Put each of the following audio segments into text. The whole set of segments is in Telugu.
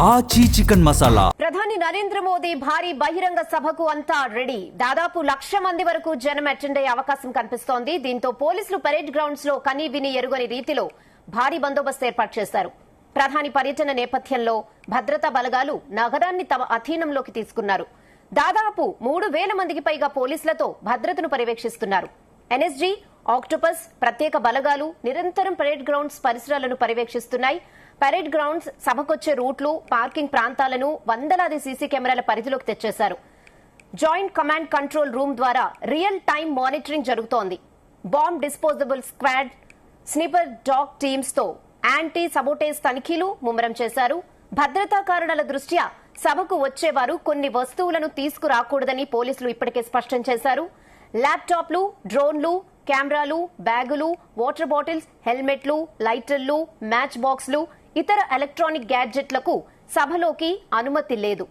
ఆచి చికెన్ మసాలా. ప్రధాని నరేంద్ర మోదీ భారీ బహిరంగ సభకు అంతా రెడీ. దాదాపు 1,00,000 మంది వరకు జనం అటెండ్ అయ్యే అవకాశం కనిపిస్తోంది. దీంతో పోలీసులు పరేడ్ గ్రౌండ్స్ లో కనీ విని ఎరుగని రీతిలో భారీ బందోబస్తు ఏర్పాటు చేశారు. ప్రధాని పర్యటన నేపథ్యంలో భద్రతా బలగాలు నగరాన్ని తమ అధీనంలోకి తీసుకున్నారు. దాదాపు 3,000 మందికి పైగా పోలీసులతో భద్రతను పర్యవేక్షిస్తున్నారు. ఎన్ఎస్జీ, ఆక్టోపస్ ప్రత్యేక బలగాలు నిరంతరం పరేడ్ గ్రౌండ్స్ పరిసరాలను పర్యవేక్షిస్తున్నాయి. పరేడ్ గ్రౌండ్స్, సభకొచ్చే రూట్లు, పార్కింగ్ ప్రాంతాలను వందలాది సీసీ కెమెరాల పరిధిలోకి తెచ్చేశారు. జాయింట్ కమాండ్ కంట్రోల్ రూమ్ ద్వారా రియల్ టైమ్ మానిటరింగ్ జరుగుతోంది. Bomb disposable squad, sniffer dog teams తో యాంటీ సబోటేజ్ తనిఖీలు ముమ్మరం చేశారు. భద్రతా కారణాల దృష్ట్యా సభకు వచ్చేవారు కొన్ని వస్తువులను తీసుకురాకూడదని పోలీసులు ఇప్పటికే స్పష్టం చేశారు. ల్యాప్టాప్లు, డ్రోన్లు, కెమెరాలు, బ్యాగులు, వాటర్ బాటిల్స్, హెల్మెట్లు, లైటర్లు, మ్యాచ్ బాక్స్లు, ఇతర ఎలక్ట్రానిక్ గ్యాడ్జెట్లకు సభలోకి అనుమతి లేదు.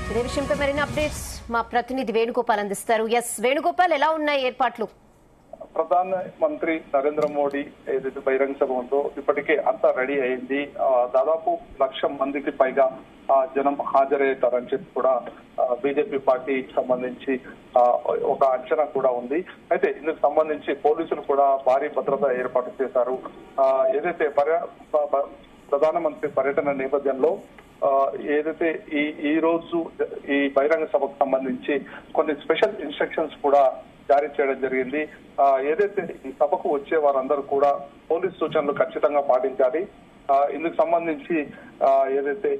ఇదే విషయంపై మరిన్ని అప్డేట్స్ మా ప్రతినిధి వేణుగోపాల్ అందిస్తారు. వేణుగోపాల్, ఎలా ఉన్నాయి ఏర్పాట్లు? ప్రధాన మంత్రి నరేంద్ర మోడీ ఏదైతే బహిరంగ సభ ఉందో ఇప్పటికే అంతా రెడీ అయింది. దాదాపు 1,00,000 మందికి పైగా జనం హాజరయ్యారని చెప్పి కూడా బీజేపీ పార్టీకి సంబంధించి ఒక అంచనా కూడా ఉంది. అయితే ఇందుకు సంబంధించి పోలీసులు కూడా భారీ భద్రత ఏర్పాటు చేశారు. ఏదైతే ప్రధానమంత్రి పర్యటన నేపథ్యంలో ఏదైతే ఈ రోజు ఈ బహిరంగ సభకు సంబంధించి కొన్ని స్పెషల్ ఇన్స్ట్రక్షన్స్ కూడా జారీ చేయడం జరిగింది. ఏదైతే ఈ సభకు వచ్చే వారందరూ కూడా పోలీస్ సూచనలు ఖచ్చితంగా పాటించాలి. ఇందుకు సంబంధించి ఏదైతే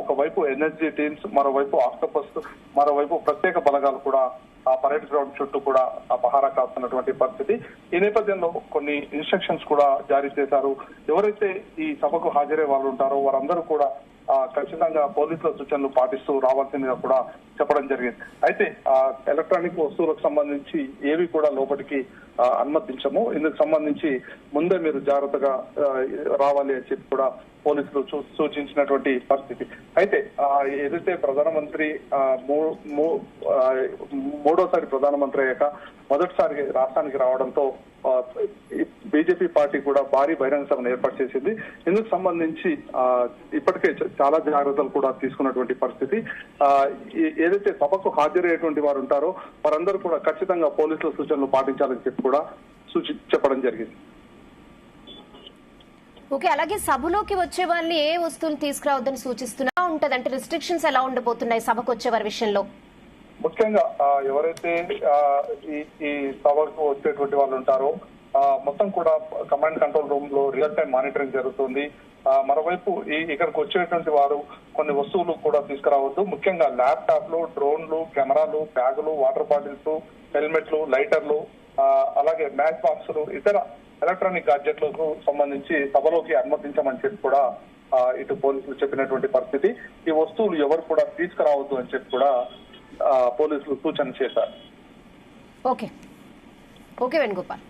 ఒకవైపు ఎన్ఎస్జీ టీమ్స్, మరోవైపు ఆక్టోపస్, మరోవైపు ప్రత్యేక బలగాలు కూడా ఆ పరేడ్ గ్రౌండ్ చుట్టూ కూడా పహారా కాస్తున్నటువంటి పరిస్థితి. ఈ నేపథ్యంలో కొన్ని ఇన్స్ట్రక్షన్స్ కూడా జారీ చేశారు. ఎవరైతే ఈ సభకు హాజరయ్యే వాళ్ళు ఉంటారో వారందరూ కూడా ఖచ్చితంగా పోలీసుల సూచనలు పాటిస్తూ రావాల్సిందిగా కూడా చెప్పడం జరిగింది. అయితే ఎలక్ట్రానిక్ వస్తువులకు సంబంధించి ఏవి కూడా లోపలికి అనుమతించము. ఇందుకు సంబంధించి ముందే మీరు జాగ్రత్తగా రావాలి అని చెప్పి కూడా పోలీసులు సూచించినటువంటి పరిస్థితి. అయితే ఏదైతే ప్రధానమంత్రి మూడోసారి ప్రధానమంత్రి అయ్యాక మొదటిసారి రాష్ట్రానికి రావడంతో బీజేపీ పార్టీ కూడా భారీ బహిరంగ సభను ఏర్పాటు చేసింది. ఇందుకు సంబంధించి ఇప్పటికే చాలా జాగ్రత్తలు కూడా తీసుకున్నటువంటి పరిస్థితి. ఏదైతే సభకు హాజరయ్యేటువంటి వారు ఉంటారో వారందరూ కూడా ఖచ్చితంగా పోలీసుల సూచనలు పాటించాలని చెప్పి కూడా చెప్పడం జరిగింది. ఓకే, అలాగే సభలోకి వచ్చే వాళ్ళని ఏ వస్తువులు తీసుకురావద్దని సూచిస్తున్నా ఉంటది, అంటే రిస్ట్రిక్షన్స్ ఎలా ఉండబోతున్నాయి సభకు వచ్చే వారి విషయంలో? ముఖ్యంగా ఎవరైతే ఈ సభకు వచ్చేటువంటి వాళ్ళు ఉంటారో మొత్తం కూడా కమాండ్ కంట్రోల్ రూమ్ లో రియల్ టైం మానిటరింగ్ జరుగుతుంది. మరోవైపు ఇక్కడికి వచ్చేటువంటి వారు కొన్ని వస్తువులు కూడా తీసుకురావద్దు. ముఖ్యంగా ల్యాప్టాప్లు, డ్రోన్లు, కెమెరాలు, బ్యాగులు, వాటర్ బాటిల్స్, హెల్మెట్లు, లైటర్లు, అలాగే మ్యాచ్ బాక్సులు, ఇతర ఎలక్ట్రానిక్ గాడ్జెట్లకు సంబంధించి సభలోకి అనుమతించమని చెప్పి కూడా ఇటు పోలీసులు చెప్పినటువంటి పరిస్థితి. ఈ వస్తువులు ఎవరు కూడా తీసుకురావద్దు అని చెప్పి కూడా పోలీసులు సూచన చేశారు. ఓకే వేణుగోపాల్.